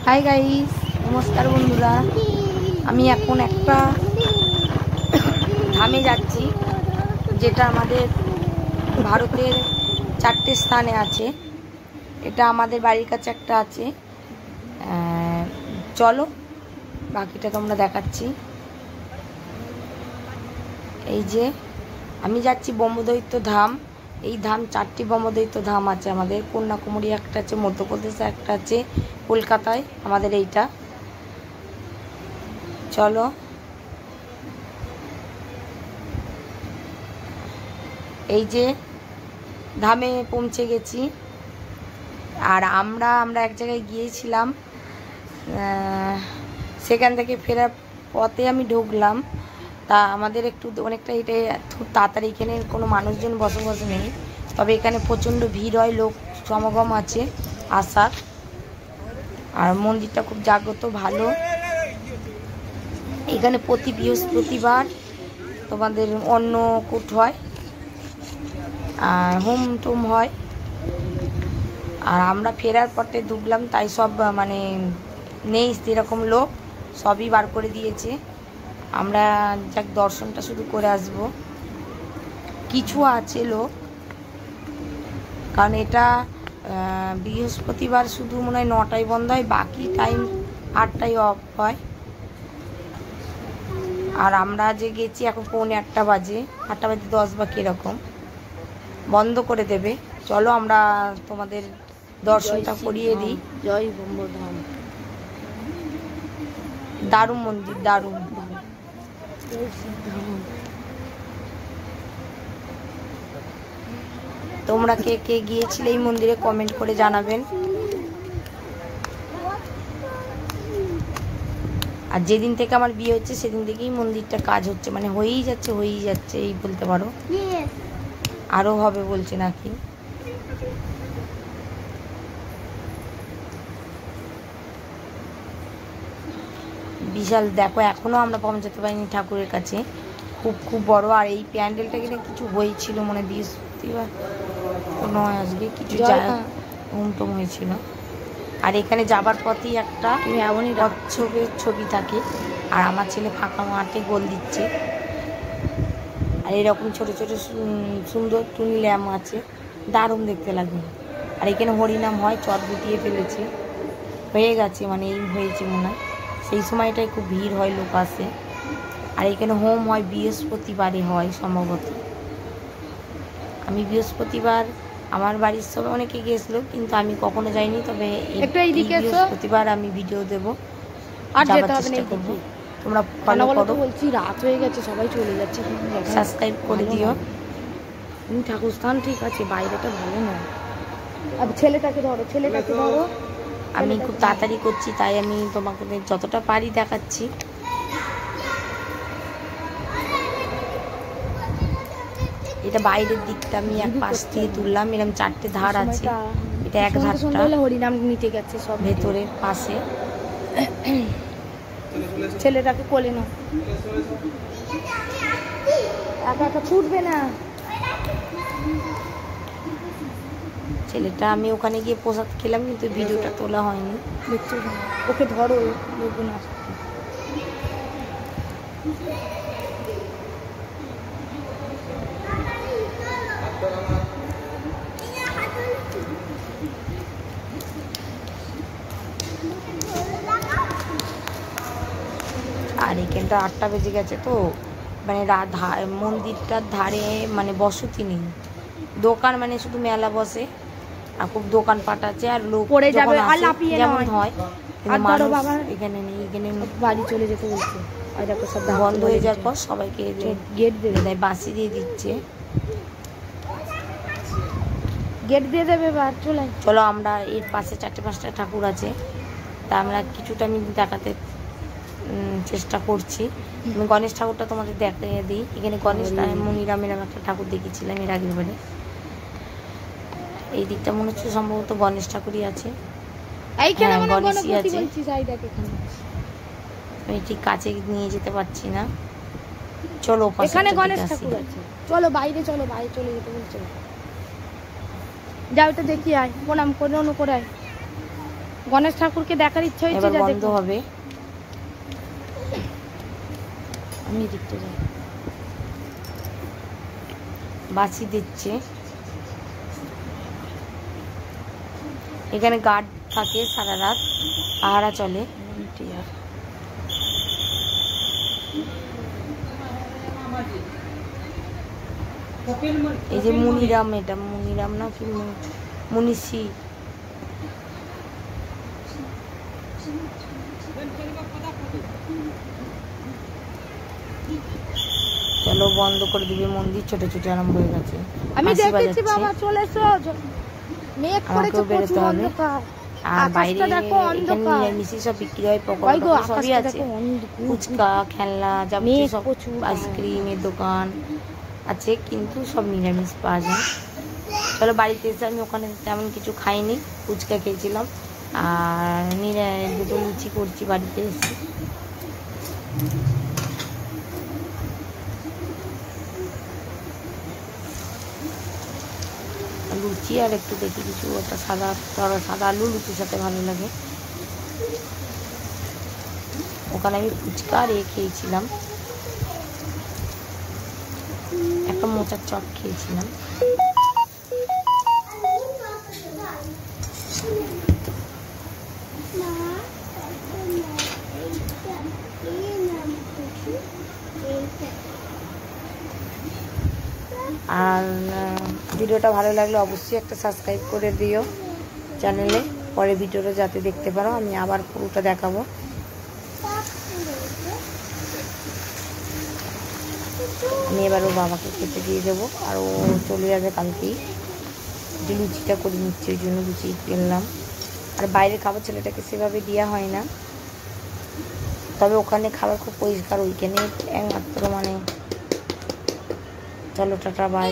Hi guys, নমস্কার বন্ধুরা। আমি এখন একটা ধামে যাচ্ছি, যেটা আমাদের ভারতের 4টে স্থানে আছে। এটা আমাদের বাড়ির কাছে একটা আছে। চলো বাকিটা তোমরা দেখাচ্ছি। এই যে আমি যাচ্ছি ব্রহ্মদৈত্য ধাম। এই ধাম 4টি ব্রহ্মদৈত্য ধাম আছে আমাদের। কন্যাকুমারী একটা আছে, মধ্যপ্রদেশে একটা আছে, কলকাতায় আমাদের এইটা। চলো এই যে ধামে পৌঁছে গেছি। আর আমরা এক জায়গায় গিয়েছিলাম, সেখান থেকে ফেরার পথে আমি ঢুকলাম। তা আমাদের একটু অনেকটা এটা খুব তাড়াতাড়ি, এখানে কোনো মানুষজন বসবাস নেই, তবে এখানে প্রচণ্ড ভিড় হয়, লোক সমাগম আছে আসার। আর মন্দিরটা খুব জাগ্রত, ভালো। এখানে প্রতি বৃহস্পতিবার তোমাদের অন্নকূট হয় আর হোম টোম হয়। আর আমরা ফেরার পথে ঢুকলাম, তাই সব মানে নেই সেরকম লোক, সবই বার করে দিয়েছে। আমরা যাক দর্শনটা শুধু করে আসব। কিছু আছে লোক, কারণ এটা বৃহস্পতিবার শুধু মনে হয় 9টায় বন্ধ হয়, বাকি টাইম 8টায় অফ হয়। আর আমরা যে গেছি এখন 8:45 বাজে, 8টা বাজে 10 বা কীরকম বন্ধ করে দেবে। চলো আমরা তোমাদের দর্শনটা করিয়ে দিই। জয় ব্রহ্মধাম, দারুণ মন্দির, দারুণ। তোমরা কে কে গিয়েছিলে এই মন্দিরে কমেন্ট করে জানাবেন। আর যেদিন থেকে আমার বিয়ে হচ্ছে সেদিন থেকেই মন্দিরটা কাজ হচ্ছে, মানে হয়েই যাচ্ছে এই বলতে পারো। আরও হবে বলছে নাকি। বিশাল, দেখো এখনো আমরা পৌঁছাতে পারিনি ঠাকুরের কাছে, খুব বড়। আর এই প্যান্ডেলটা কিনা কিছু হয়েছিল, মানে বৃহস্পতিবার নয় আজকে কিছু হুমটুম হয়েছিল। আর এখানে যাবার পথেই একটা কচ্ছপের ছবি থাকে, আর আমার ছেলে ফাঁকা মাঠে গোল দিচ্ছে। আর এরকম ছোট ছোট সুন্দর টুনি ল্যাম্প আছে, দারুণ দেখতে লাগে। আর এখানে হরিনাম হয়, চট গুটিয়ে ফেলেছে, হয়ে গেছে, মানে এই হয়েছে মনে হয়। সেই সময়টায় খুব ভিড় হয়, লোক আসে। আর এখানে হোম হয়, বৃহস্পতিবারে হয় সম্ভবত। আমি বৃহস্পতিবার আমার বাড়ির সবাই অনেকে গেছিলো, কিন্তু আমি কখনো যাইনি। তবে বৃহস্পতিবার আমি ভিডিও দেবো, চেষ্টা করবো। তোমরা ফলো করো, বলছি রাত হয়ে গেছে, সবাই চলে যাচ্ছে। সাবস্ক্রাইব করে দিও। ঠাকুর স্থান ঠিক আছে, বাইরেটা ভালো নয়। আর ছেলেটাকে ধরো। আমি খুব তাড়াতাড়ি করছি, তাই আমি তোমাকে যতটা পারি দেখাচ্ছি। এটা বাইরের দিকটা আমি এক পাশ থেকে তুললাম, এরকম 4টে ধার আছে। এটা এক ধারটা হরিনাম নিতে গেছে সব ভেতরের পাশে। ছেলেটাকে কোলে নাও, একা ছুটবে না। ছেলেটা আমি ওখানে গিয়ে প্রসাদ খেলাম, কিন্তু ভিডিওটা তোলা হয়নি। ওকে ধরো, লোকজন আসছে। আর এখানটা 8টা বেজে গেছে তো, মানে মন্দিরটার ধারে মানে বসতি নেই, দোকান, মানে শুধু মেলা বসে। আর খুব দোকানপাট আছে, আর লোক পড়ে যাবে আর লাফিয়ে যেমন হয়, কিন্তু মানুষ এখানে নেই। এখানে বাড়ি চলে যেতে বলছে, আর দেখো সব বন্ধ হয়ে যাওয়ার পর সবাইকে গেট দিয়ে দেয়, বাঁশি দিয়ে দিচ্ছে। গেট দিয়ে দেবে। চলো আমরা এর পাশে 4টে-5টা ঠাকুর আছে, তা আমরা কিছুটা আমি দেখাতে চেষ্টা করছি। আমি গণেশ ঠাকুরটা তোমাদের দেখিয়ে দিই। এখানে গণেশ মনিরামের একটা ঠাকুর দেখেছিলাম এর আগের বারে। এই দিকটা মনে হচ্ছে সম্ভবত গণেশ ঠাকুরই আছে, গণেশই আছে। আমি ঠিক কাছে নিয়ে যেতে পারছি না। চলো এখানে গণেশ ঠাকুর আছে, চলো বাইরে চলে যেতে বলছে। যাও, এটা দেখি আয়, প্রণাম করে আয়। গণেশ ঠাকুরকে দেখার ইচ্ছা হচ্ছে, এবার যা বন্ধ দেখো। হবে। আমি দেখতে যাই। বাঁশি দিচ্ছে, এখানে গার্ড থাকে সারা রাত, পাহারা চলে। এই যে মুনিরাম, এটা মুনিরাম না কি মুনিশি, চলো বন্ধ করে দিবে মন্দির, ছোট ছোট আরম্ভ হয়ে গেছে। আমি বাঁশি দেখেছি বাজাচ্ছে। বাবা, চলে এসো। মেঘ করেছে, আমাকেও বেরোতে প্রচুর হবে। অন্ধকার। আর বাইরে আকাশটা দেখো এখানে অন্ধকার। নিরামিষই সব বিক্রি হয়, পকোড়া ওই গো, টকোড়া সবই আকাশটা আছে, দেখো অন্ধকার। ফুচকা, খেলনা, যাবতীয় মেঘ সব প্রচুর। আইসক্রিমের দোকান আছে, কিন্তু সব নিরামিষ পাওয়া যায়। চলো বাড়িতে এসে আমি ওখানে তেমন কিছু খাইনি, ফুচকা খেয়েছিলাম আর দুটো লুচি করছি বাড়িতে এসে। লুচি আর একটু দেখি কিছু একটা সাদা সাদা আলু লুচির সাথে ভালো লাগে। ওখানে আমি ফুচকা আর খেয়েছিলাম, একটা মোচার চপ খেয়েছিলাম। আর ভিডিওটা ভালো লাগলে অবশ্যই একটা সাবস্ক্রাইব করে দিও চ্যানেলে, পরে ভিডিওটা যাতে দেখতে পারো। আমি আবার পুরোটা দেখাবো। আমি এবার ও বাবাকে খেতে দিয়ে দেবো, আর ও চলে যাবে কালকেই। যে লুচিটা করে নিচ্ছে ওই জন্য লুচি কিনলাম। আর বাইরের খাবার ছেলেটাকে সেভাবে দেওয়া হয় না, তবে ওখানে খাবার খুব পরিষ্কার, ওইখানে একমাত্র মানে। চলো টাটা বাই।